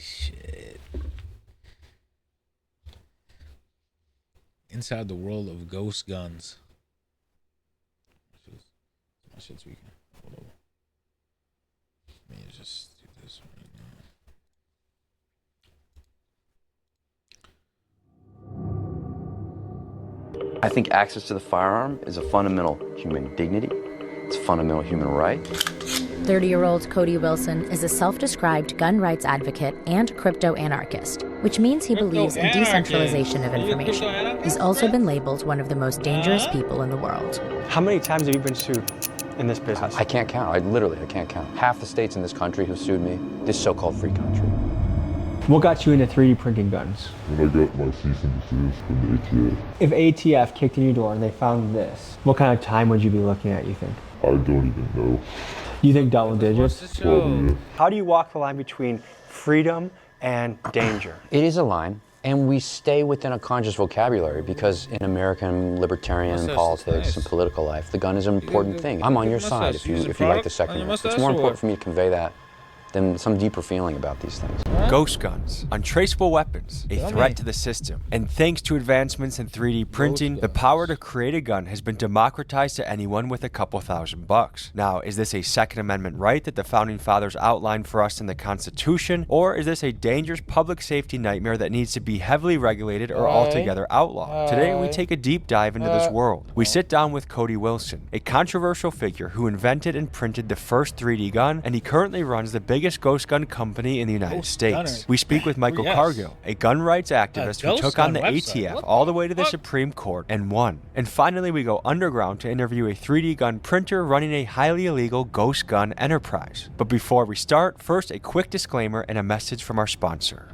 shit. Inside the world of ghost guns. My shit's weak. Hold on. Let me just do this right now. I think access to the firearm is a fundamental human dignity. It's a fundamental human right. 30-year-old Cody Wilson is a self-described gun rights advocate and crypto-anarchist, which means he believes in decentralization of information. He's also been labeled one of the most dangerous people in the world. How many times have you been sued in this business? I can't count. I can't count. Half the states in this country who sued me, this so-called free country. What got you into 3D printing guns? When I got my cease and desist from the ATF. If ATF kicked in your door and they found this, what kind of time would you be looking at, you think? I don't even know. You think double digits? Probably. How do you walk the line between freedom and danger? It is a line, and we stay within a conscious vocabulary because in American libertarian politics and political life, the gun is an important thing. I'm on your side if you like the Second Amendment. It's more important for me to convey that than some deeper feeling about these things. Ghost guns, untraceable weapons, a threat to the system. And thanks to advancements in 3D printing, the power to create a gun has been democratized to anyone with a couple $1,000. Now, is this a Second Amendment right that the Founding Fathers outlined for us in the Constitution? Or is this a dangerous public safety nightmare that needs to be heavily regulated or altogether outlawed? Today, we take a deep dive into this world. We sit down with Cody Wilson, a controversial figure who invented and printed the first 3D gun, and he currently runs the biggest ghost gun company in the United States. We speak with Michael Cargill, a gun rights activist who took on the ATF all the way to the Supreme Court and won. And finally, we go underground to interview a 3D gun printer running a highly illegal ghost gun enterprise. But before we start, first a quick disclaimer and a message from our sponsor.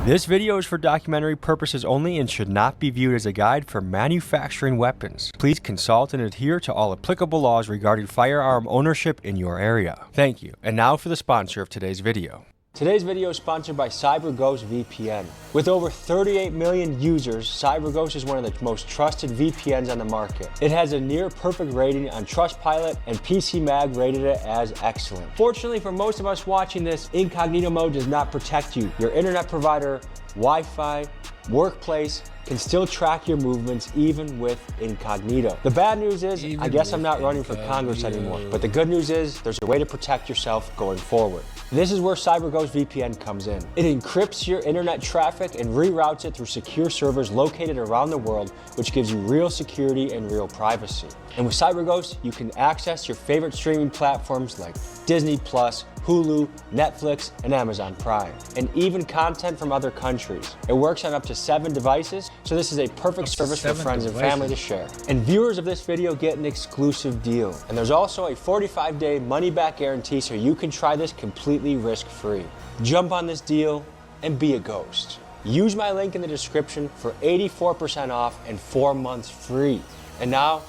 This video is for documentary purposes only and should not be viewed as a guide for manufacturing weapons. Please consult and adhere to all applicable laws regarding firearm ownership in your area. Thank you. And now for the sponsor of today's video. Today's video is sponsored by CyberGhost VPN. With over 38 million users, CyberGhost is one of the most trusted VPNs on the market. It has a near perfect rating on Trustpilot, and PCMag rated it as excellent. Fortunately for most of us watching this, incognito mode does not protect you. Your internet provider, Wi-Fi, workplace can still track your movements even with incognito. The bad news is, I guess I'm not running for Congress anymore, but the good news is there's a way to protect yourself going forward. This is where CyberGhost VPN comes in. It encrypts your internet traffic and reroutes it through secure servers located around the world, which gives you real security and real privacy. And with CyberGhost, you can access your favorite streaming platforms like Disney+, Hulu, Netflix, and Amazon Prime, and even content from other countries. It works on up to 7 devices, so this is a perfect service for friends and family to share. And viewers of this video get an exclusive deal. And there's also a 45-day money-back guarantee, so you can try this completely risk-free. Jump on this deal and be a ghost. Use my link in the description for 84% off and 4 months free. And now,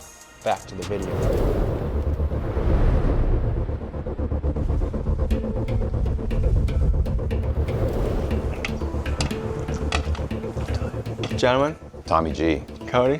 back to the video. Gentlemen. Tommy G. Cody.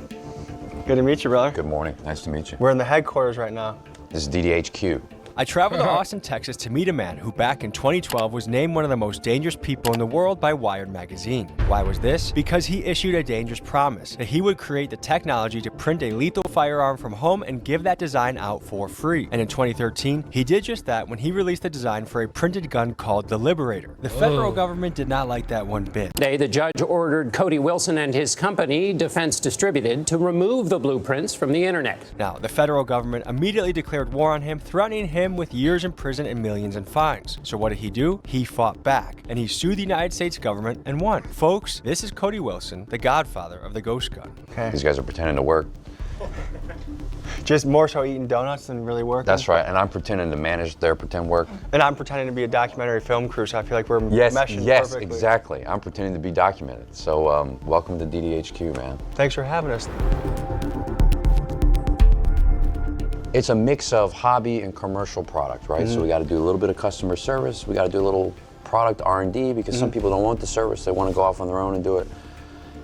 Good to meet you, brother. Good morning. Nice to meet you. We're in the headquarters right now. This is DDHQ. I traveled to Austin, Texas to meet a man who back in 2012 was named one of the most dangerous people in the world by Wired magazine. Why was this? Because he issued a dangerous promise that he would create the technology to print a lethal firearm from home and give that design out for free. And in 2013, he did just that when he released the design for a printed gun called the Liberator. The federal government did not like that one bit. Today, the judge ordered Cody Wilson and his company, Defense Distributed, to remove the blueprints from the internet. Now, the federal government immediately declared war on him, threatening him with years in prison and millions in fines. So what did he do? He fought back, and he sued the United States government and won. Folks, this is Cody Wilson, the godfather of the ghost gun. Okay. These guys are pretending to work. Just more so eating donuts than really working? That's right, and I'm pretending to manage their pretend work. And I'm pretending to be a documentary film crew, so I feel like we're meshing perfectly. Yes, exactly. I'm pretending to be documented. So welcome to DDHQ, man. Thanks for having us. It's a mix of hobby and commercial product, right? So we got to do a little bit of customer service. We got to do a little product R&D because some people don't want the service. They want to go off on their own and do it.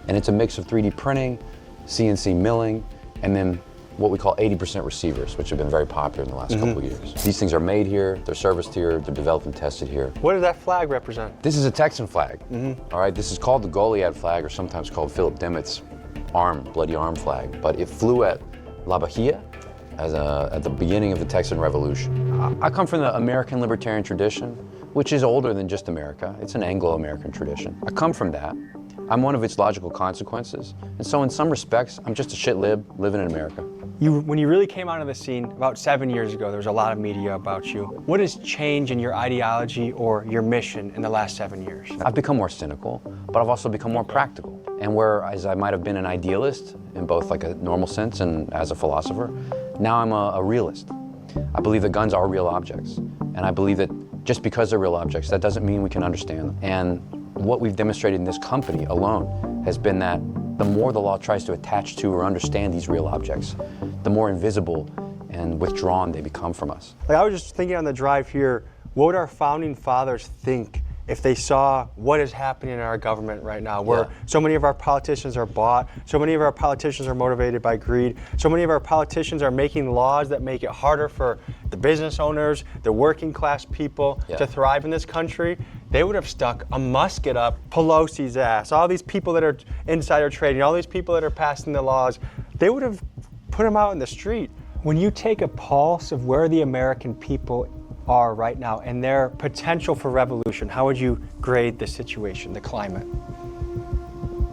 And it's a mix of 3D printing, CNC milling, and then what we call 80% receivers, which have been very popular in the last couple of years. These things are made here, they're serviced here, they're developed and tested here. What does that flag represent? This is a Texan flag. All right, this is called the Goliad flag, or sometimes called Philip Dimmitt's bloody arm flag. But it flew at La Bahia at the beginning of the Texan Revolution. I come from the American libertarian tradition, which is older than just America. It's an Anglo-American tradition. I come from that. I'm one of its logical consequences. And so in some respects, I'm just a shit lib living in America. When you really came onto the scene about 7 years ago, there was a lot of media about you. What has changed in your ideology or your mission in the last 7 years? I've become more cynical, but I've also become more practical. And whereas I might have been an idealist in both like a normal sense and as a philosopher, now I'm a realist. I believe that guns are real objects. And I believe that just because they're real objects, that doesn't mean we can understand them. And what we've demonstrated in this company alone has been that the more the law tries to attach to or understand these real objects, the more invisible and withdrawn they become from us. Like, I was just thinking on the drive here, what would our founding fathers think if they saw what is happening in our government right now, where so many of our politicians are bought, so many of our politicians are motivated by greed, so many of our politicians are making laws that make it harder for the business owners, the working class people to thrive in this country. They would have stuck a musket up Pelosi's ass, all these people that are insider trading, all these people that are passing the laws, they would have put them out in the street. When you take a pulse of where the American people are right now and their potential for revolution, how would you grade the situation, the climate?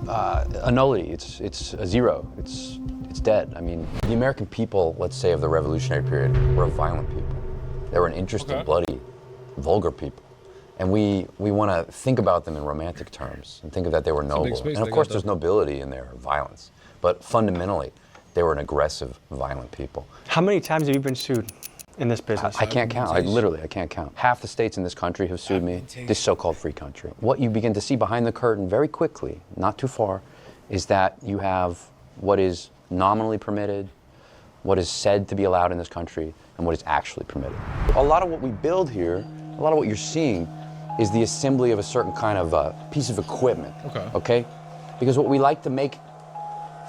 A nullity. It's a zero. It's dead. I mean, the American people, let's say, of the Revolutionary period, were a violent people. They were an interested, bloody, vulgar people. And we want to think about them in romantic terms and think of that they were noble. And of course, there's nobility in their violence. But fundamentally, they were an aggressive, violent people. How many times have you been sued in this business? I can't count. I can't count. Half the states in this country have sued me, this so-called free country. What you begin to see behind the curtain very quickly, not too far, is that you have what is nominally permitted, what is said to be allowed in this country, and what is actually permitted. A lot of what we build here, a lot of what you're seeing, is the assembly of a certain kind of piece of equipment, okay? Because what we like to make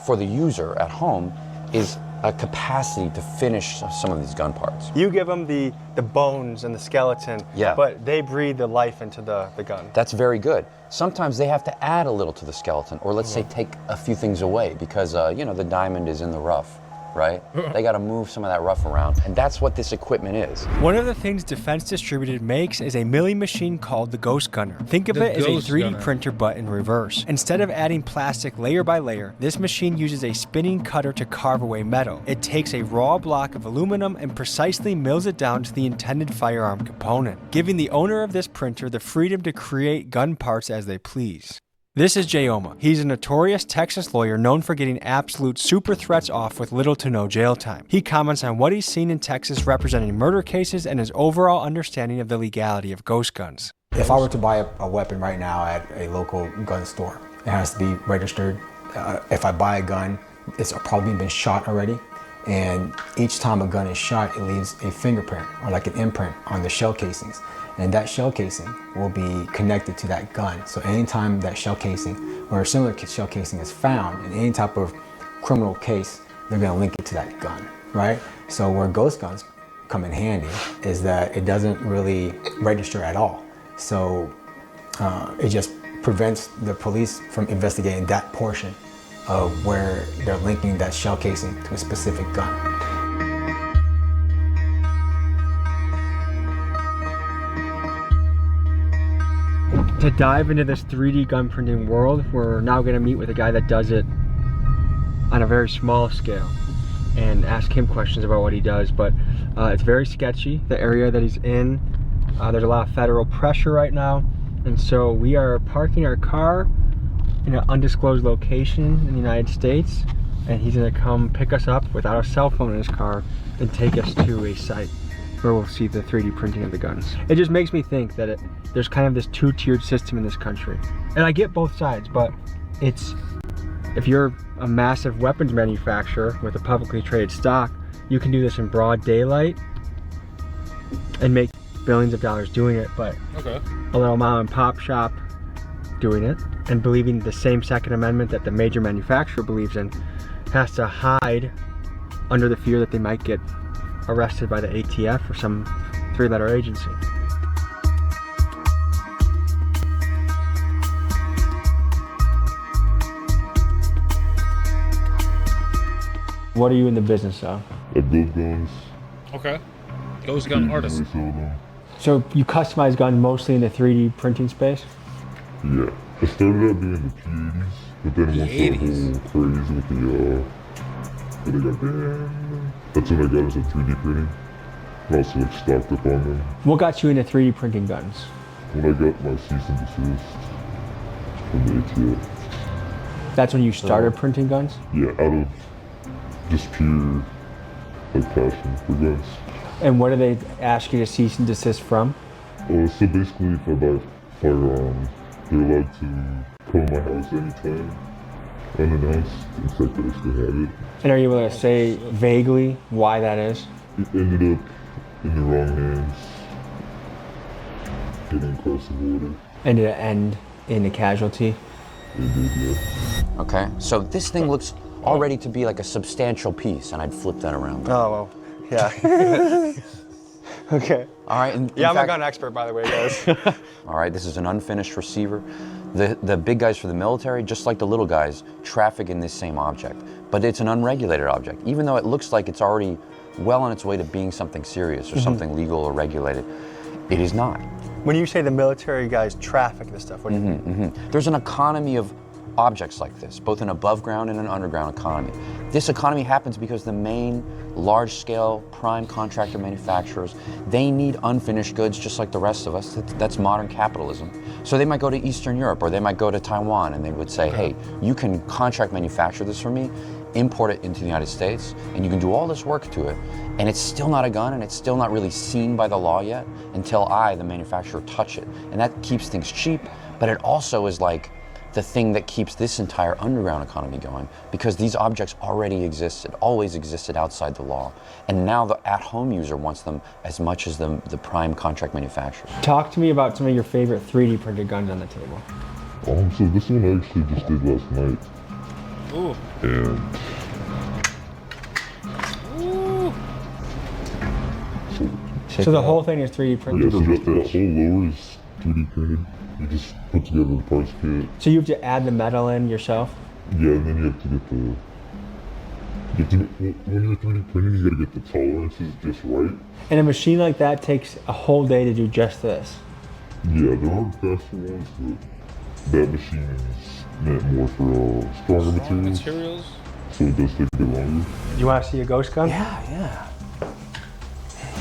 for the user at home is a capacity to finish some of these gun parts. You give them the bones and the skeleton, but they breathe the life into the gun. That's very good. Sometimes they have to add a little to the skeleton, or let's say take a few things away because, you know, the diamond is in the rough, right? They got to move some of that rough around, and that's what this equipment is. One of the things Defense Distributed makes is a milling machine called the Ghost Gunner. Think of it as a 3D printer but in reverse. Instead of adding plastic layer by layer, this machine uses a spinning cutter to carve away metal. It takes a raw block of aluminum and precisely mills it down to the intended firearm component, giving the owner of this printer the freedom to create gun parts as they please. This is Jay Oma. He's a notorious Texas lawyer known for getting absolute super threats off with little to no jail time. He comments on what he's seen in Texas representing murder cases and his overall understanding of the legality of ghost guns. If I were to buy a weapon right now at a local gun store, it has to be registered. If I buy a gun, it's probably been shot already. And each time a gun is shot, it leaves a fingerprint or like an imprint on the shell casings. And that shell casing will be connected to that gun. So anytime that shell casing or a similar shell casing is found in any type of criminal case, they're gonna link it to that gun, right? So where ghost guns come in handy is that it doesn't really register at all. So it just prevents the police from investigating that portion of where they're linking that shell casing to a specific gun. To dive into this 3D gun printing world, we're now going to meet with a guy that does it on a very small scale and ask him questions about what he does, but it's very sketchy, the area that he's in. There's a lot of federal pressure right now, and so we are parking our car in an undisclosed location in the United States, and he's going to come pick us up without a cell phone in his car and take us to a site where we'll see the 3D printing of the guns. It just makes me think that there's kind of this two-tiered system in this country. And I get both sides, but if you're a massive weapons manufacturer with a publicly traded stock, you can do this in broad daylight and make billions of dollars doing it, but a little mom and pop shop doing it and believing the same Second Amendment that the major manufacturer believes in has to hide under the fear that they might get arrested by the ATF or some three-letter agency. What are you in the business of? I build guns. Okay. Ghost gun artist. I sell them. So you customize guns mostly in the 3D printing space? Yeah. I started out doing the P80s, but then once that whole craze with the, what I got there, that's when I got into 3D printing. And also like stocked up on them. What got you into 3D printing guns? When I got my cease and desist from the ATF. That's when you started printing guns? Yeah, out of just pure like passion for guns. And what do they ask you to cease and desist from? So basically, if I buy firearms, they're allowed to come to my house anytime, unannounced, in fact that I still have it. And are you able to say vaguely why that is? It ended up in the wrong hands, getting across the border. And did it end in a casualty? It did, yeah. Okay, so this thing looks already to be like a substantial piece, and I'd flip that around. Oh, well, yeah. Okay. All right. Yeah, I'm a gun expert, by the way, guys. All right, this is an unfinished receiver. The big guys for the military, just like the little guys, traffic in this same object. But it's an unregulated object. Even though it looks like it's already well on its way to being something serious or something legal or regulated, it is not. When you say the military guys traffic this stuff, what do you mean? There's an economy of objects like this, both an above ground and an underground economy. This economy happens because the main large-scale prime contractor manufacturers, they need unfinished goods just like the rest of us. That's modern capitalism. So they might go to Eastern Europe or they might go to Taiwan and they would say, hey, you can contract manufacture this for me, import it into the United States, and you can do all this work to it, and it's still not a gun and it's still not really seen by the law yet until I, the manufacturer, touch it. And that keeps things cheap, but it also is like the thing that keeps this entire underground economy going, because these objects already existed, always existed outside the law. And now the at-home user wants them as much as the prime contract manufacturers. Talk to me about some of your favorite 3D printed guns on the table. So this one I actually just did last night. Ooh. And Ooh. So the whole thing is 3D yeah, printed? so just that whole lower is 3D printed. You just put together the parts kit. So you have to add the metal in yourself? Yeah, and then you have to get when you're 3D printing, you gotta get the tolerances just right. And a machine like that takes a whole day to do just this? Yeah, there are faster ones, but that machine is meant more for stronger materials. So it does take a bit longer. You want to see a ghost gun? Yeah.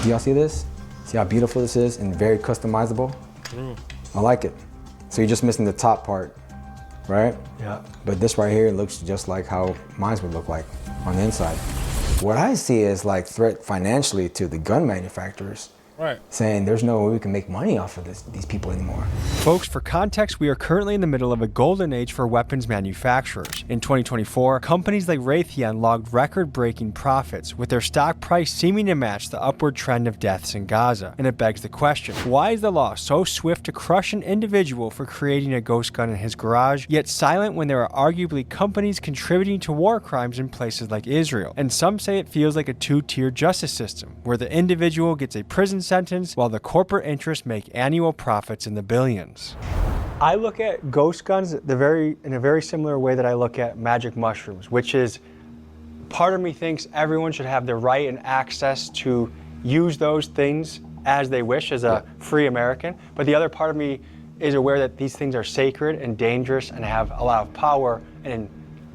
Do y'all see this? See how beautiful this is and very customizable? I like it. So you're just missing the top part, right? Yeah. But this right here looks just like how mine would look like on the inside. What I see is like threat financially to the gun manufacturers. Right. Saying there's no way we can make money off of these people anymore. Folks, for context, we are currently in the middle of a golden age for weapons manufacturers. In 2024, companies like Raytheon logged record-breaking profits, with their stock price seeming to match the upward trend of deaths in Gaza. And it begs the question, why is the law so swift to crush an individual for creating a ghost gun in his garage, yet silent when there are arguably companies contributing to war crimes in places like Israel? And some say it feels like a two-tier justice system, where the individual gets a prison sentence while the corporate interests make annual profits in the billions. I look at ghost guns in a very similar way that I look at magic mushrooms, which is part of me thinks everyone should have the right and access to use those things as they wish as a free American. But the other part of me is aware that these things are sacred and dangerous and have a lot of power, and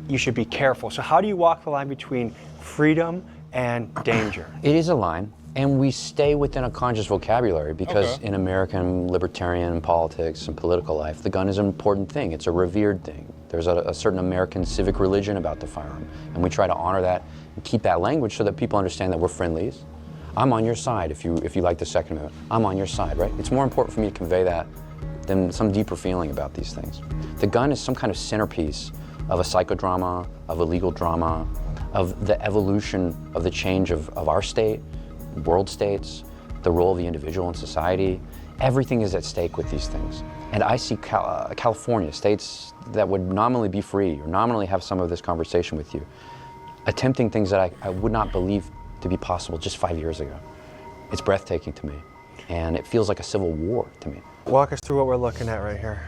you should be careful. So how do you walk the line between freedom and danger? It is a line. And we stay within a conscious vocabulary because in American libertarian politics and political life, the gun is an important thing. It's a revered thing. There's a certain American civic religion about the firearm. And we try to honor that and keep that language so that people understand that we're friendlies. I'm on your side if you like the Second Amendment. I'm on your side, right? It's more important for me to convey that than some deeper feeling about these things. The gun is some kind of centerpiece of a psychodrama, of a legal drama, of the evolution of the change of our state, world states, the role of the individual in society. Everything is at stake with these things. And I see California, states that would nominally be free or nominally have some of this conversation with you, attempting things that I would not believe to be possible just 5 years ago. It's breathtaking to me, and it feels like a civil war to me. Walk us through what we're looking at right here.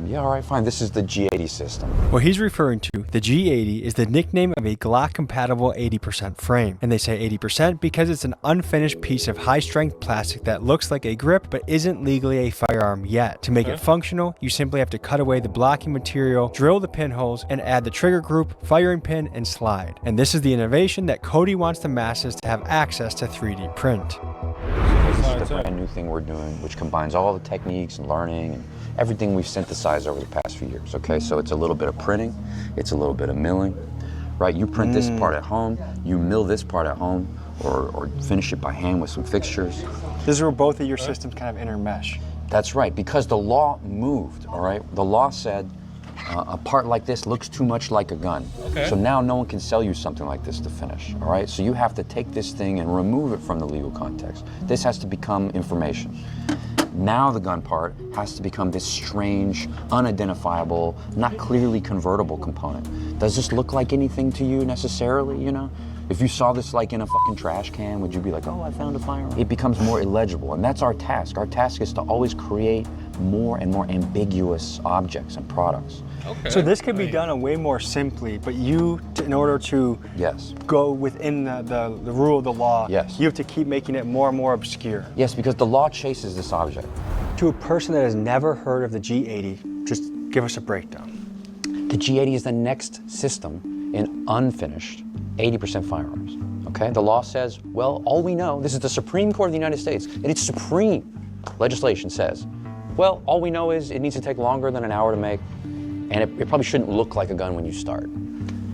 Yeah, all right, fine. This is the G80 system. What he's referring to, the G80, is the nickname of a Glock-compatible 80% frame. And they say 80% because it's an unfinished piece of high-strength plastic that looks like a grip but isn't legally a firearm yet. To make it functional, you simply have to cut away the blocking material, drill the pinholes, and add the trigger group, firing pin, and slide. And this is the innovation that Cody wants the masses to have access to 3D print. This is the brand new thing we're doing, which combines all the techniques and learning and everything we've synthesized over the past few years, okay? So it's a little bit of printing, it's a little bit of milling, right? You print this part at home, you mill this part at home, or finish it by hand with some fixtures. This is where both of your systems kind of intermesh. That's right, because the law moved, all right? The law said a part like this looks too much like a gun. Okay. So now no one can sell you something like this to finish, all right? So you have to take this thing and remove it from the legal context. This has to become information. Now the gun part has to become this strange, unidentifiable, not clearly convertible component. Does this look like anything to you necessarily, you know? If you saw this like in a fucking trash can, would you be like, oh, I found a firearm? It becomes more illegible, and that's our task. Our task is to always create more and more ambiguous objects and products. Okay. So this could be done way more simply, but you, in order to go within the rule of the law, you have to keep making it more and more obscure. Yes, because the law chases this object. To a person that has never heard of the G80, just give us a breakdown. The G80 is the next system in unfinished 80% firearms, okay? The law says, well, all we know, this is the Supreme Court of the United States, and its supreme legislation says, well, all we know is it needs to take longer than an hour to make, and it probably shouldn't look like a gun when you start.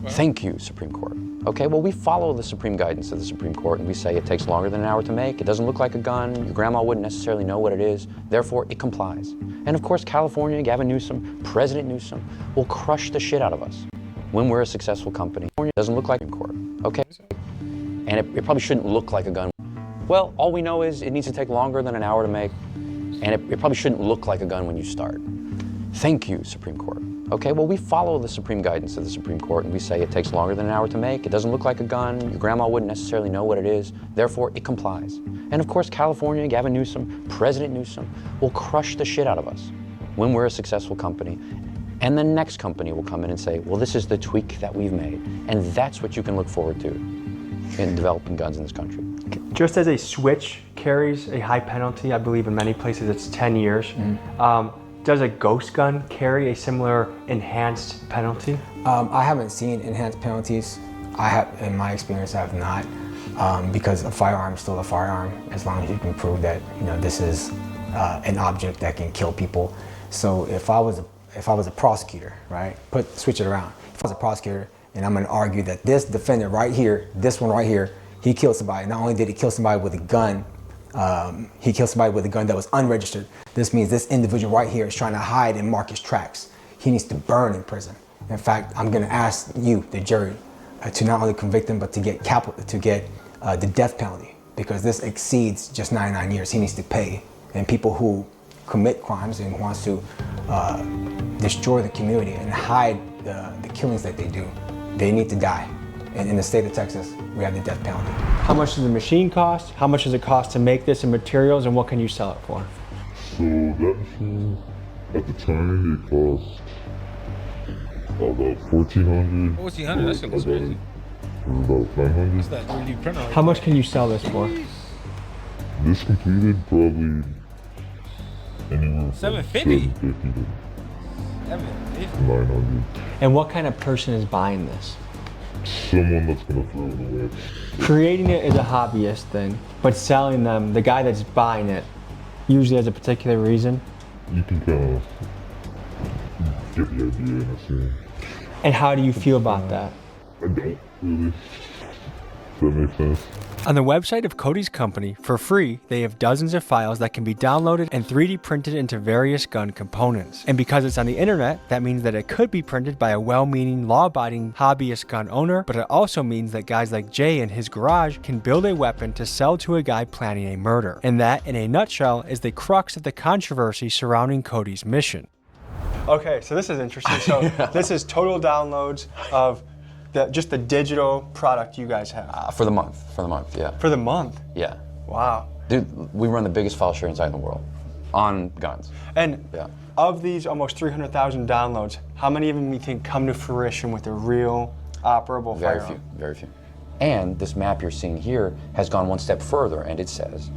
Well, thank you, Supreme Court. Okay, well, we follow the supreme guidance of the Supreme Court, and we say it takes longer than an hour to make, it doesn't look like a gun, your grandma wouldn't necessarily know what it is, therefore it complies. And of course, California, Gavin Newsom, President Newsom, will crush the shit out of us when we're a successful company. It doesn't look like a court, okay? And it probably shouldn't look like a gun. Well, all we know is it needs to take longer than an hour to make, and it probably shouldn't look like a gun when you start. Thank you, Supreme Court. Okay, well, we follow the supreme guidance of the Supreme Court, and we say it takes longer than an hour to make, it doesn't look like a gun, your grandma wouldn't necessarily know what it is, therefore it complies. And of course, California, Gavin Newsom, President Newsom, will crush the shit out of us when we're a successful company. And the next company will come in and say, well, this is the tweak that we've made. And that's what you can look forward to in developing guns in this country. Just as a switch carries a high penalty, I believe in many places it's 10 years. Does a ghost gun carry a similar enhanced penalty? I haven't seen enhanced penalties. In my experience, I have not, because a firearm is still a firearm as long as you can prove that this is an object that can kill people. So if I was a prosecutor, right, switch it around. If I was a prosecutor and I'm going to argue that this defendant right here, this one right here, he killed somebody. Not only did he kill somebody with a gun, he killed somebody with a gun that was unregistered. This means this individual right here is trying to hide in Marcus tracks. He needs to burn in prison. In fact, I'm going to ask you, the jury, to not only convict him, but to get the death penalty, because this exceeds just 99 years. He needs to pay. And people who commit crimes and wants to destroy the community and hide the killings that they do, they need to die. And in the state of Texas, we have the death penalty. How much does the machine cost? How much does it cost to make this in materials, and what can you sell it for? So that machine, at the time, it cost about $1,400. $1,400, that's a crazy. About $500. That's that 3D printer. How much can you sell this for? This completed probably anywhere from $750 to $900. And what kind of person is buying this? Someone that's gonna throw it away. Creating it is a hobbyist thing, but selling them, the guy that's buying it, usually has a particular reason. You can kind of get the idea, I see. And how do you feel about that? I don't really. Does that make sense? On the website of Cody's company, for free, they have dozens of files that can be downloaded and 3D printed into various gun components. And because it's on the internet, that means that it could be printed by a well-meaning, law-abiding hobbyist gun owner, but it also means that guys like Jay in his garage can build a weapon to sell to a guy planning a murder. And that, in a nutshell, is the crux of the controversy surrounding Cody's mission. Okay, so this is interesting. So this is total downloads of just the digital product you guys have? For the month, yeah. For the month? Yeah. Wow. Dude, we run the biggest file sharing site in the world on guns. And yeah. Of these almost 300,000 downloads, how many of them you think come to fruition with a real operable firearm? Very few. And this map you're seeing here has gone one step further, and it says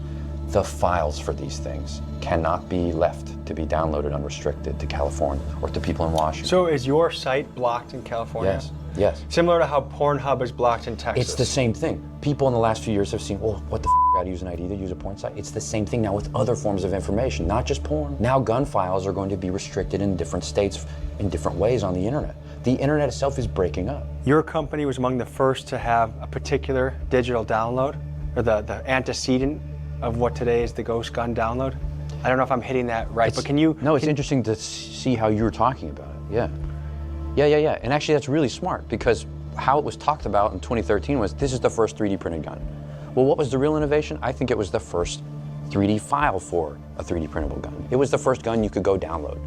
the files for these things cannot be left to be downloaded unrestricted to California or to people in Washington. So is your site blocked in California? Yes. Similar to how Pornhub is blocked in Texas. It's the same thing. People in the last few years have seen, oh, what the gotta use an ID to use a porn site? It's the same thing now with other forms of information, not just porn. Now gun files are going to be restricted in different states in different ways on the internet. The internet itself is breaking up. Your company was among the first to have a particular digital download, or the antecedent of what today is the Ghost Gun download. I don't know if I'm hitting that right, but can you... No, it's interesting to see how you were talking about it, yeah. Yeah. And actually that's really smart, because how it was talked about in 2013 was, this is the first 3D printed gun. Well, what was the real innovation? I think it was the first 3D file for a 3D printable gun. It was the first gun you could go download.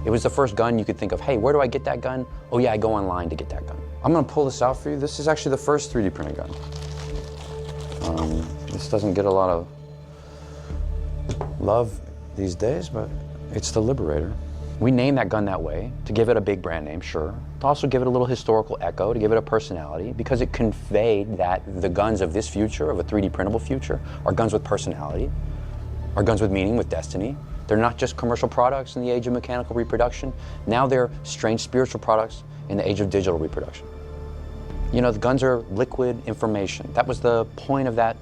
It was the first gun you could think of, hey, where do I get that gun? Oh yeah, I go online to get that gun. I'm gonna pull this out for you. This is actually the first 3D printed gun. This doesn't get a lot of love these days, but it's the Liberator. We named that gun that way to give it a big brand name, sure. To also give it a little historical echo, to give it a personality, because it conveyed that the guns of this future, of a 3D printable future, are guns with personality, are guns with meaning, with destiny. They're not just commercial products in the age of mechanical reproduction. Now they're strange spiritual products in the age of digital reproduction. You know, the guns are liquid information. That was the point of that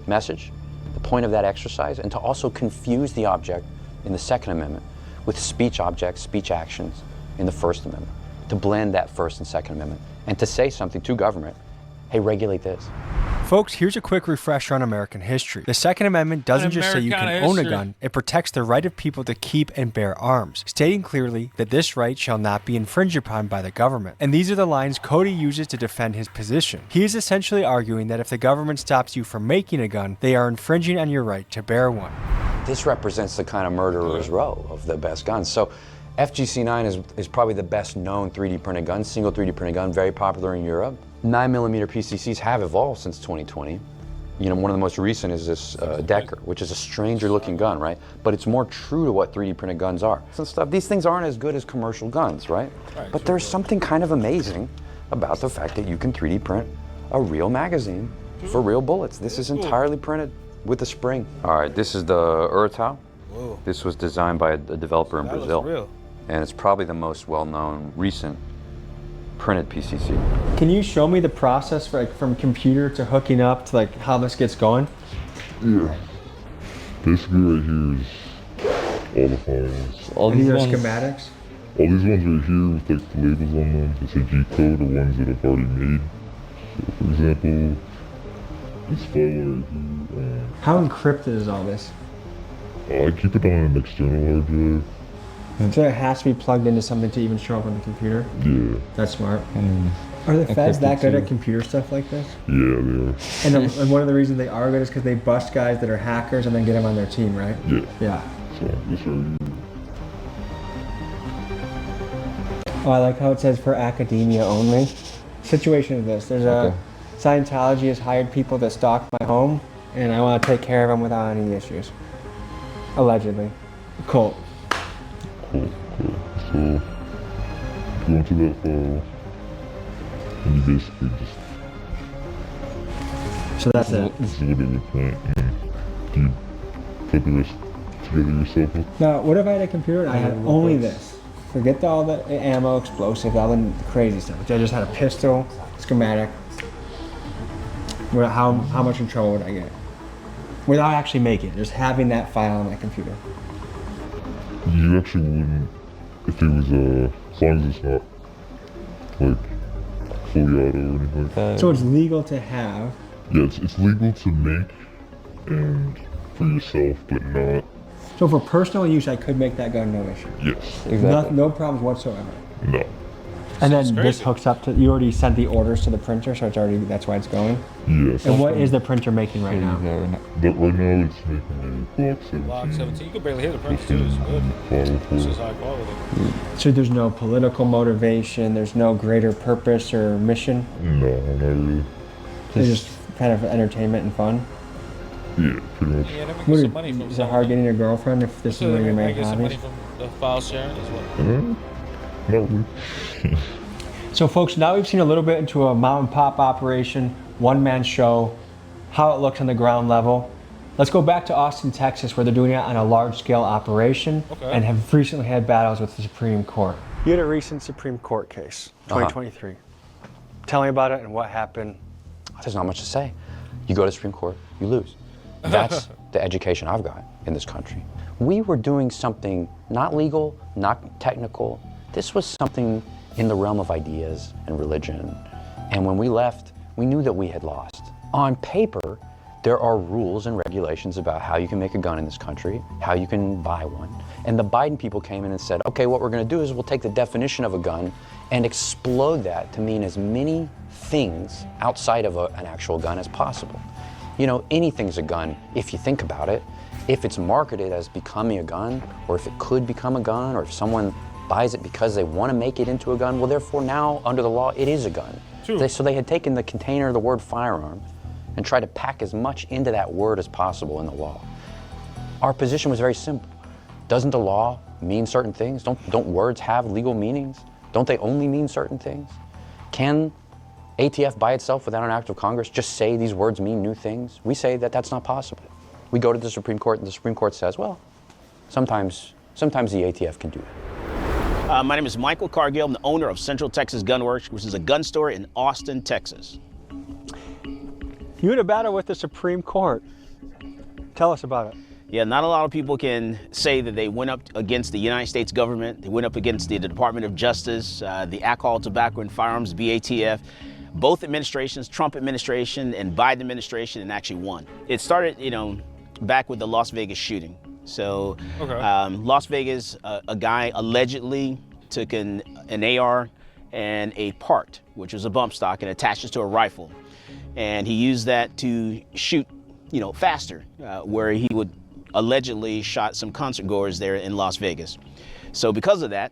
message, the point of that exercise, and to also confuse the object in the Second Amendment with speech objects, speech actions in the First Amendment, to blend that First and Second Amendment, and to say something to government, hey, regulate this. Folks, here's a quick refresher on American history. The Second Amendment doesn't just say you can own a gun, it protects the right of people to keep and bear arms, stating clearly that this right shall not be infringed upon by the government. And these are the lines Cody uses to defend his position. He is essentially arguing that if the government stops you from making a gun, they are infringing on your right to bear one. This represents the kind of murderer's row of the best guns. So FGC9 is probably the best known 3D printed gun, single 3D printed gun, very popular in Europe. 9mm PCCs have evolved since 2020. You know, one of the most recent is this Decker, which is a stranger looking gun, right? But it's more true to what 3D printed guns are. Some stuff, these things aren't as good as commercial guns, right? But there's something kind of amazing about the fact that you can 3D print a real magazine for real bullets. This is entirely printed with a spring. All right, this is the Urtal. Whoa. This was designed by a developer in Brazil. Looks real. And it's probably the most well-known recent printed PCC. Can you show me the process for, like, from computer to hooking up to like how this gets going? Yeah. Basically right here is all the files. All these are schematics? All these ones right here with like the labels on them, that say G-code, are ones that I've already made. So for example, this file right here. How encrypted is all this? I keep it on an external hard drive. So it has to be plugged into something to even show up on the computer? Yeah. That's smart. Are the feds that good at computer stuff like this? Yeah, they are. And one of the reasons they are good is because they bust guys that are hackers and then get them on their team, right? Yeah. Yeah. So this right here. Oh, I like how it says for academia only. Situation is this. There's a Scientology has hired people to stalk my home, and I want to take care of them without any issues. Allegedly. Cult. Cool. So, go into that file, and you basically just... So that's it. This is what it would print, and you put the rest together yourself. Now, what if I had a computer and I had only this? Forget all the ammo, explosives, all the crazy stuff. I just had a pistol, schematic. How much in trouble would I get? Without actually making it, just having that file on my computer. You actually wouldn't, if it was, as long as it's not, like, fully auto or anything like that. So it's legal to have? Yeah, it's legal to make and for yourself, but not... So for personal use, I could make that gun no issue? Yes. No problems whatsoever? No. And then this hooks up to, you already sent the orders to the printer, so it's already, that's why it's going? Yes. And what is the printer making right now? Right now it's making a Block 17. Block 17. You can barely hear the printer too. It's good. This is high quality. So there's no political motivation, there's no greater purpose or mission? No, not really. It's just kind of entertainment and fun? Yeah, pretty much. Yeah, they're making some money from Is it hard getting a girlfriend if this is one of your main some money hobbies? from the file sharing as well. Not really. So folks, now we've seen a little bit into a mom and pop operation, one-man show, how it looks on the ground level. Let's go back to Austin, Texas, where they're doing it on a large-scale operation and have recently had battles with the Supreme Court. You had a recent Supreme Court case, 2023. Tell me about it and what happened. There's not much to say. You go to the Supreme Court, you lose. That's the education I've got in this country. We were doing something not legal, not technical. This was something in the realm of ideas and religion. And when we left, we knew that we had lost. On paper, there are rules and regulations about how you can make a gun in this country, how you can buy one. And the Biden people came in and said, okay, what we're gonna do is we'll take the definition of a gun and explode that to mean as many things outside of an actual gun as possible. You know, anything's a gun if you think about it. If it's marketed as becoming a gun, or if it could become a gun, or if someone buys it because they want to make it into a gun, well, therefore now, under the law, it is a gun. So they had taken the container, the word firearm, and tried to pack as much into that word as possible in the law. Our position was very simple. Doesn't the law mean certain things? Don't words have legal meanings? Don't they only mean certain things? Can ATF by itself, without an act of Congress, just say these words mean new things? We say that that's not possible. We go to the Supreme Court, and the Supreme Court says, well, sometimes the ATF can do it. My name is Michael Cargill. I'm the owner of Central Texas Gun Works, which is a gun store in Austin, Texas. You had a battle with the Supreme Court. Tell us about it. Yeah, not a lot of people can say that they went up against the United States government. They went up against the Department of Justice, the Alcohol, Tobacco, and Firearms, BATF. Both administrations, Trump administration and Biden administration, and actually won. It started, back with the Las Vegas shooting. So Las Vegas, a guy allegedly took an AR and a part, which was a bump stock, and attached it to a rifle. And he used that to shoot, faster, where he would allegedly shot some concert goers there in Las Vegas. So because of that,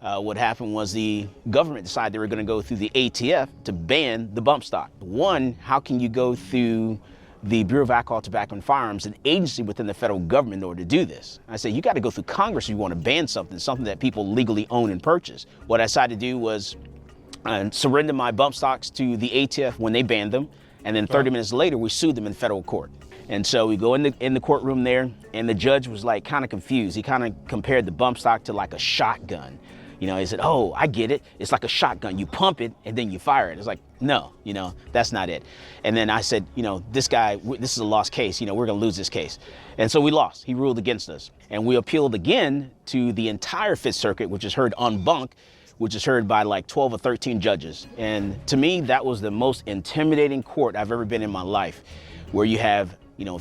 what happened was the government decided they were going to go through the ATF to ban the bump stock. One, how can you go through the Bureau of Alcohol, Tobacco, and Firearms, an agency within the federal government, in order to do this? I said, you got to go through Congress if you want to ban something that people legally own and purchase. What I decided to do was surrender my bump stocks to the ATF when they banned them, and then 30 minutes later, we sued them in federal court. And so we go in the courtroom there, and the judge was like kind of confused. He kind of compared the bump stock to like a shotgun. He said, oh, I get it. It's like a shotgun. You pump it and then you fire it. It's like, no, that's not it. And then I said, this guy, this is a lost case. We're going to lose this case. And so we lost. He ruled against us. And we appealed again to the entire Fifth Circuit, which is heard en banc, which is heard by like 12 or 13 judges. And to me, that was the most intimidating court I've ever been in my life, where you have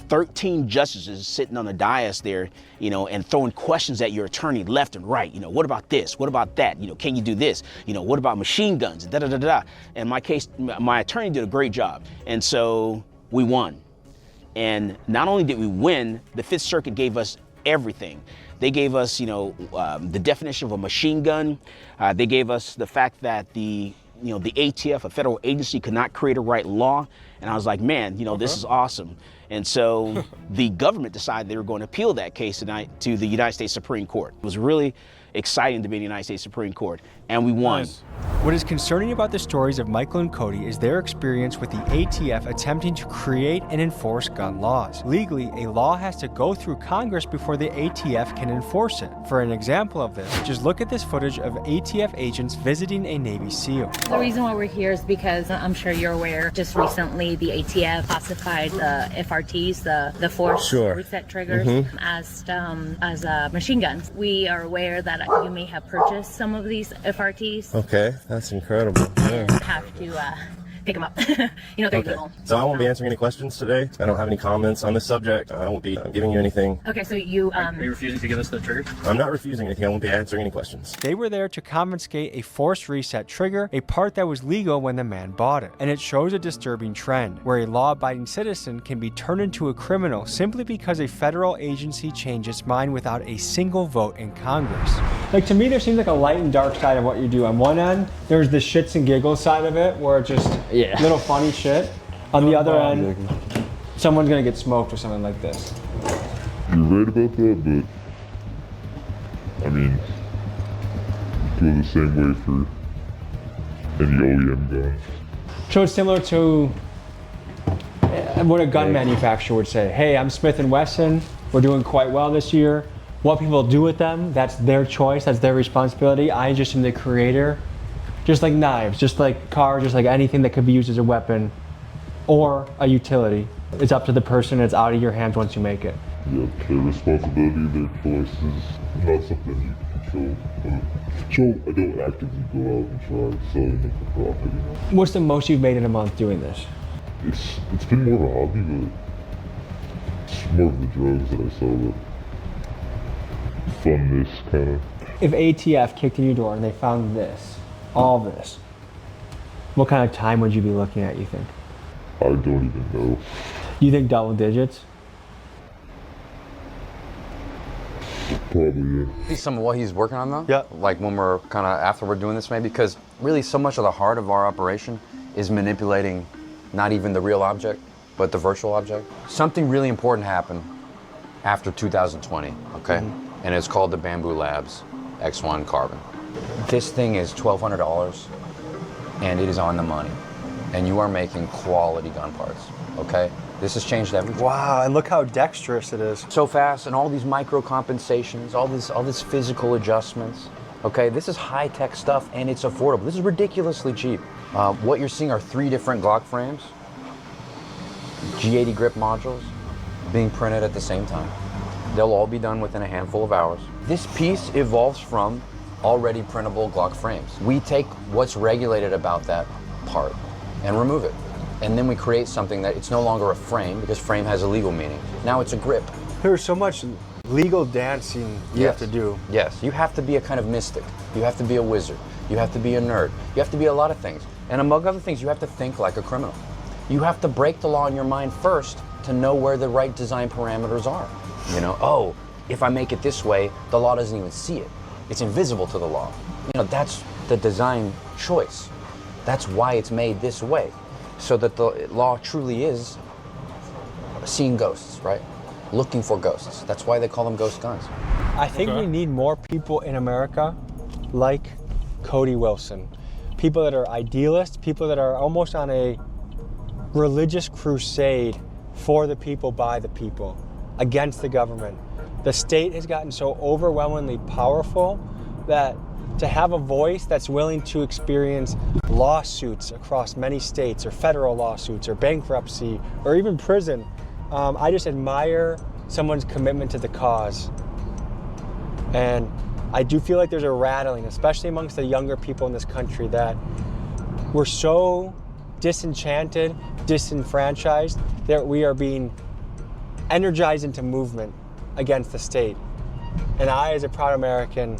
13 justices sitting on the dais there, and throwing questions at your attorney left and right. What about this? What about that? Can you do this? What about machine guns? Da da da da. And my attorney did a great job. And so we won. And not only did we win, the Fifth Circuit gave us everything. They gave us, the definition of a machine gun. They gave us the fact that the ATF, a federal agency, could not create or write law. And I was like, man, this is awesome. And so the government decided they were going to appeal that case tonight to the United States Supreme Court. It was really exciting to be in the United States Supreme Court, and we won. Nice. What is concerning about the stories of Michael and Cody is their experience with the ATF attempting to create and enforce gun laws. Legally, a law has to go through Congress before the ATF can enforce it. For an example of this, just look at this footage of ATF agents visiting a Navy SEAL. The reason why we're here is because I'm sure you're aware, just recently the ATF classified the FRTs, the force reset triggers, as machine guns. We are aware that you may have purchased some of these FRTs. Okay, that's incredible. And have to pick them up. You know, 3 people. So I won't be answering any questions today. I don't have any comments on this subject. I won't be giving you anything. Okay, so you Are you refusing to give us the trigger? I'm not refusing anything. I won't be answering any questions. They were there to confiscate a forced reset trigger, a part that was legal when the man bought it. And it shows a disturbing trend, where a law-abiding citizen can be turned into a criminal simply because a federal agency changed its mind without a single vote in Congress. Like, to me, there seems like a light and dark side of what you do. On one end, there's the shits and giggles side of it, where it's just little funny shit. On the other end, someone's gonna get smoked or something like this. You're right about that, but I mean, you feel the same way for any OEM gun. So it's similar to what a gun manufacturer would say. Hey, I'm Smith & Wesson. We're doing quite well this year. What people do with them, that's their choice, that's their responsibility. I just am the creator. Just like knives, just like cars, just like anything that could be used as a weapon or a utility. It's up to the person, it's out of your hands once you make it. Yeah, their responsibility, their choices, not something you can control. So I don't actively go out and try selling them for profit, you know? What's the most you've made in a month doing this? It's been more of a hobby, but it's more of the drugs that I sell that fun this kind of. If ATF kicked in your door and they found this, all this, what kind of time would you be looking at, you think? I don't even know. You think double digits? Probably, yeah. See some of what he's working on though? Yeah. Like when we're kind of after we're doing this maybe, because really so much of the heart of our operation is manipulating not even the real object, but the virtual object. Something really important happened after 2020, okay? And it's called the Bamboo Labs X1 Carbon. This thing is $1,200 and it is on the money. And you are making quality gun parts, okay? This has changed everything. Wow, and look how dexterous it is. So fast, and all these micro compensations, all this physical adjustments. Okay, this is high-tech stuff and it's affordable. This is ridiculously cheap. What you're seeing are 3 different Glock frames, G80 grip modules, being printed at the same time. They'll all be done within a handful of hours. This piece evolves from already printable Glock frames. We take what's regulated about that part and remove it. And then we create something that it's no longer a frame, because frame has a legal meaning. Now it's a grip. There's so much legal dancing you have to do. Yes, you have to be a kind of mystic. You have to be a wizard. You have to be a nerd. You have to be a lot of things. And among other things, you have to think like a criminal. You have to break the law in your mind first to know where the right design parameters are. You know, oh, if I make it this way, the law doesn't even see it. It's invisible to the law. You know, that's the design choice. That's why it's made this way, so that the law truly is seeing ghosts, right? Looking for ghosts. That's why they call them ghost guns. I think we need more people in America like Cody Wilson. People that are idealists, people that are almost on a religious crusade for the people, by the people, against the government. The state has gotten so overwhelmingly powerful that to have a voice that's willing to experience lawsuits across many states, or federal lawsuits, or bankruptcy, or even prison, I just admire someone's commitment to the cause. And I do feel like there's a rattling, especially amongst the younger people in this country, that we're so disenchanted, disenfranchised, that we are being energized into movement against the state. And I, as a proud American,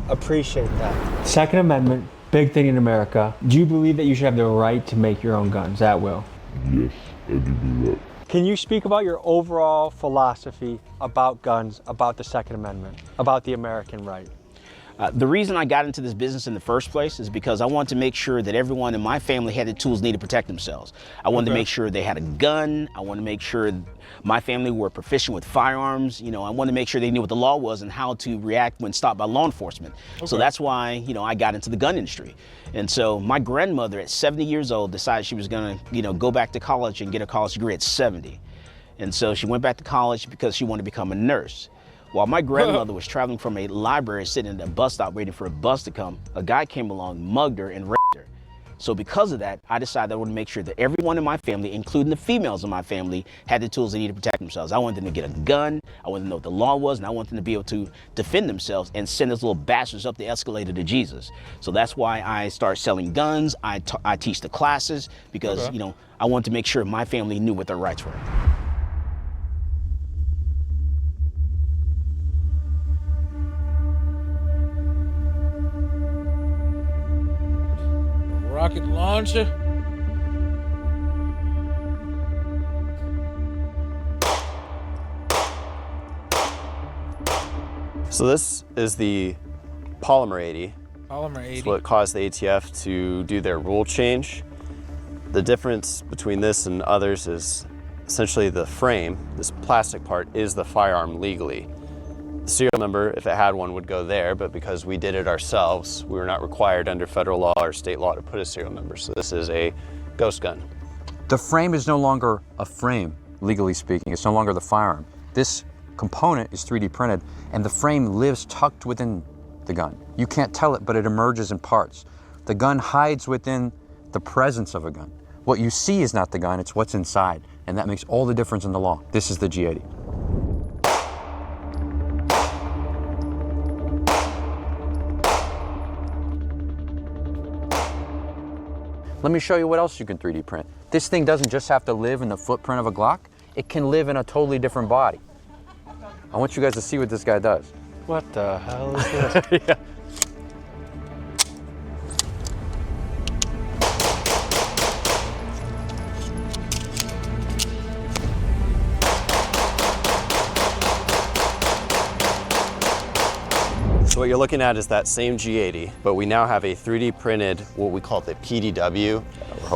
appreciate that. Second Amendment, big thing in America. Do you believe that you should have the right to make your own guns at will? Yes, I do believe that. Can you speak about your overall philosophy about guns, about the Second Amendment, about the American right? The reason I got into this business in the first place is because I wanted to make sure that everyone in my family had the tools needed to protect themselves. I wanted to make sure they had a gun. I wanted to make sure my family were proficient with firearms. You know, I wanted to make sure they knew what the law was and how to react when stopped by law enforcement. So that's why, you know, I got into the gun industry. And so my grandmother at 70 years old decided she was gonna, you know, go back to college and get a college degree at 70. And so she went back to college because she wanted to become a nurse. While my grandmother was traveling from a library, sitting at a bus stop waiting for a bus to come, a guy came along, mugged her, and raped her. So because of that, I decided I wanted to make sure that everyone in my family, including the females in my family, had the tools they needed to protect themselves. I wanted them to get a gun, I wanted them to know what the law was, and I wanted them to be able to defend themselves and send those little bastards up the escalator to Jesus. So that's why I started selling guns. I teach the classes because, you know, I wanted to make sure my family knew what their rights were. Rocket launcher. So this is the Polymer 80. Polymer 80. It's what caused the ATF to do their rule change. The difference between this and others is essentially the frame, this plastic part, is the firearm legally. The serial number, if it had one, would go there, but because we did it ourselves, we were not required under federal law or state law to put a serial number. So this is a ghost gun. The frame is no longer a frame, legally speaking. It's no longer the firearm. This component is 3D printed, and the frame lives tucked within the gun. You can't tell it, but it emerges in parts. The gun hides within the presence of a gun. What you see is not the gun, it's what's inside, and that makes all the difference in the law. This is the G80. Let me show you what else you can 3D print. This thing doesn't just have to live in the footprint of a Glock, it can live in a totally different body. I want you guys to see what this guy does. What the hell is this? Yeah. So what you're looking at is that same G80, but we now have a 3D printed, what we call the PDW.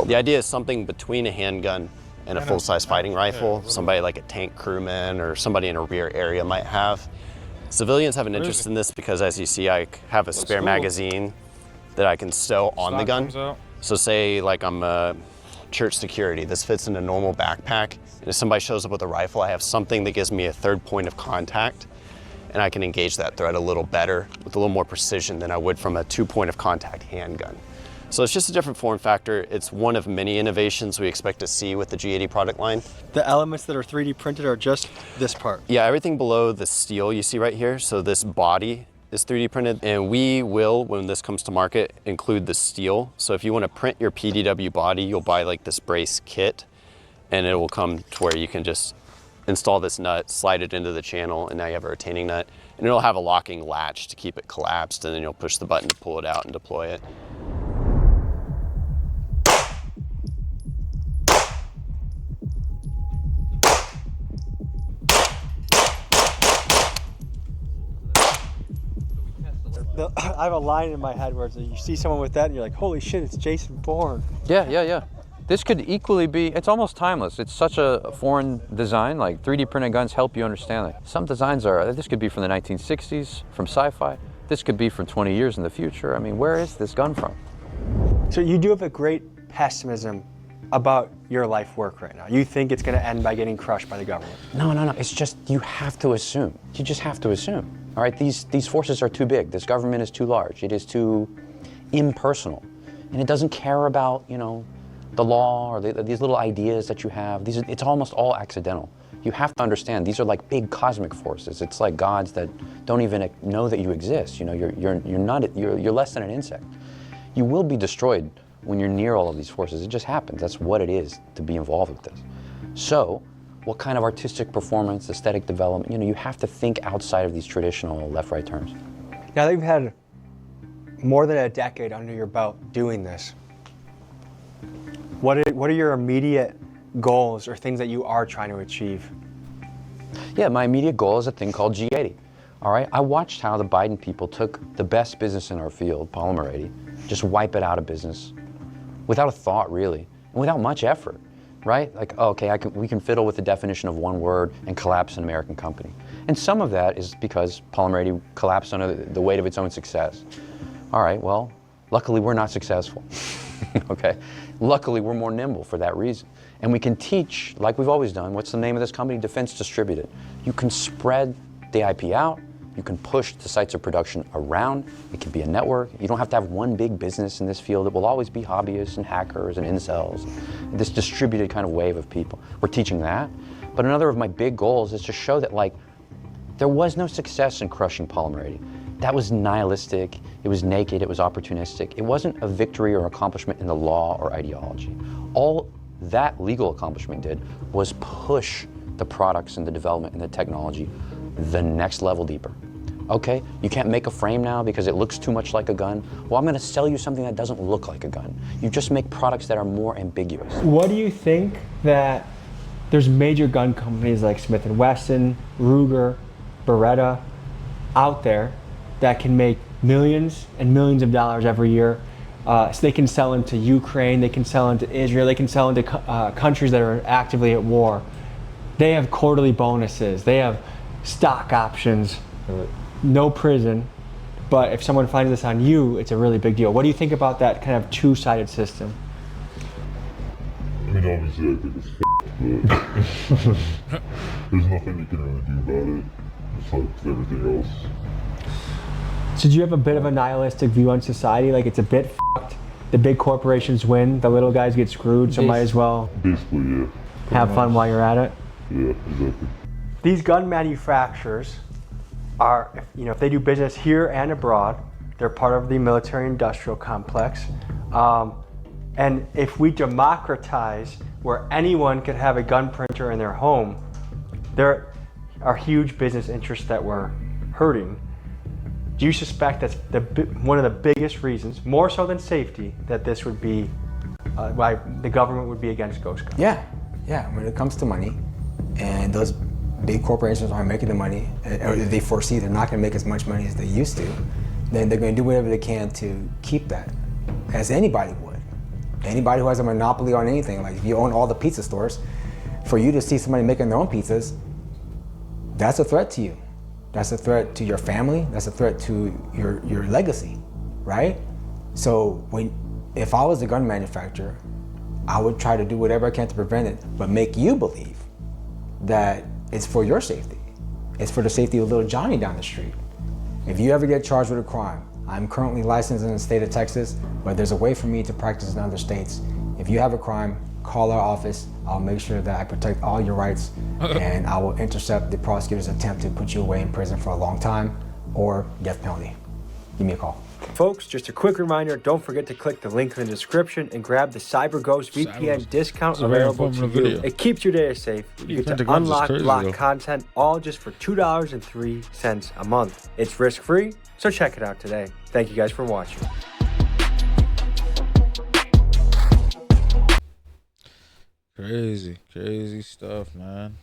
The idea is something between a handgun and a full-size fighting rifle, somebody like a tank crewman or somebody in a rear area might have. Civilians have an interest in this because, as you see, I have a spare magazine that I can stow on the gun. So say like I'm a church security, this fits in a normal backpack, and if somebody shows up with a rifle, I have something that gives me a third point of contact, and I can engage that threat a little better with a little more precision than I would from a 2-point of contact handgun. So it's just a different form factor. It's one of many innovations we expect to see with the G80 product line. The elements that are 3D printed are just this part? Yeah, everything below the steel you see right here. So this body is 3D printed, and we will, when this comes to market, include the steel. So if you want to print your PDW body, you'll buy like this brace kit, and it will come to where you can just install this nut, slide it into the channel, and now you have a retaining nut. And it'll have a locking latch to keep it collapsed, and then you'll push the button to pull it out and deploy it. I have a line in my head where it's like you see someone with that and you're like, holy shit, it's Jason Bourne. Yeah. This could equally be, it's almost timeless. It's such a foreign design, like 3D printed guns help you understand that. Some designs are, this could be from the 1960s, from sci-fi. This could be from 20 years in the future. I mean, where is this gun from? So you do have a great pessimism about your life work right now. You think it's gonna end by getting crushed by the government. No, it's just, you have to assume. You just have to assume. All right, these forces are too big. This government is too large. It is too impersonal. And it doesn't care about, you know, the law or these little ideas that you have. It's almost all accidental. You have to understand, these are like big cosmic forces. It's like gods that don't even know that you exist. You know, you're less than an insect. You will be destroyed when you're near all of these forces. It just happens. That's what it is to be involved with this. So, what kind of artistic performance, aesthetic development, you know, you have to think outside of these traditional left-right terms. Now that you've had more than a decade under your belt doing this, what are your immediate goals or things that you are trying to achieve? Yeah, my immediate goal is a thing called G80. All right, I watched how the Biden people took the best business in our field, Polymer 80, just wipe it out of business without a thought, really, and without much effort. Right? Like, oh, okay, we can fiddle with the definition of one word and collapse an American company. And some of that is because Polymer 80 collapsed under the weight of its own success. All right, well, luckily we're not successful, okay? Luckily we're more nimble for that reason. And we can teach, like we've always done, what's the name of this company? Defense Distributed. You can spread the IP out, You can push the sites of production around. It can be a network. You don't have to have one big business in this field. It will always be hobbyists and hackers and incels, this distributed kind of wave of people. We're teaching that. But another of my big goals is to show that, like, there was no success in crushing polymerity. That was nihilistic, it was naked, it was opportunistic. It wasn't a victory or accomplishment in the law or ideology. All that legal accomplishment did was push the products and the development and the technology the next level deeper. Okay, you can't make a frame now because it looks too much like a gun. Well, I'm gonna sell you something that doesn't look like a gun. You just make products that are more ambiguous. What do you think that there's major gun companies like Smith & Wesson, Ruger, Beretta out there that can make millions and millions of dollars every year? So they can sell into Ukraine, they can sell into Israel, they can sell into countries that are actively at war. They have quarterly bonuses, they have stock options, no prison, but if someone finds this on you, it's a really big deal. What do you think about that kind of two-sided system? I mean, obviously I think it's but there's nothing you can really do about it. It's like everything else. So do you have a bit of a nihilistic view on society? Like, it's a bit f***ed, the big corporations win, the little guys get screwed, so might as well basically, yeah. Have fun while you're at it? Yeah, exactly. These gun manufacturers are, if they do business here and abroad, they're part of the military-industrial complex. And if we democratize where anyone could have a gun printer in their home, there are huge business interests that we're hurting. Do you suspect that's one of the biggest reasons, more so than safety, that this would be, why the government would be against ghost guns? Yeah, when it comes to money, and those big corporations aren't making the money, or they foresee they're not going to make as much money as they used to, then they're going to do whatever they can to keep that, as anybody would. Anybody who has a monopoly on anything, like if you own all the pizza stores, for you to see somebody making their own pizzas, that's a threat to you. That's a threat to your family, that's a threat to your legacy, right? So if I was a gun manufacturer, I would try to do whatever I can to prevent it, but make you believe that it's for your safety. It's for the safety of little Johnny down the street. If you ever get charged with a crime, I'm currently licensed in the state of Texas, but there's a way for me to practice in other states. If you have a crime, call our office. I'll make sure that I protect all your rights, and I will intercept the prosecutor's attempt to put you away in prison for a long time or death penalty. Give me a call. Folks, just a quick reminder, don't forget to click the link in the description and grab the CyberGhost VPN discount available to you. It keeps your data safe. You get to unlock block content, all just for $2.03 a month. It's risk-free, so check it out today. Thank you guys for watching. Crazy stuff, man.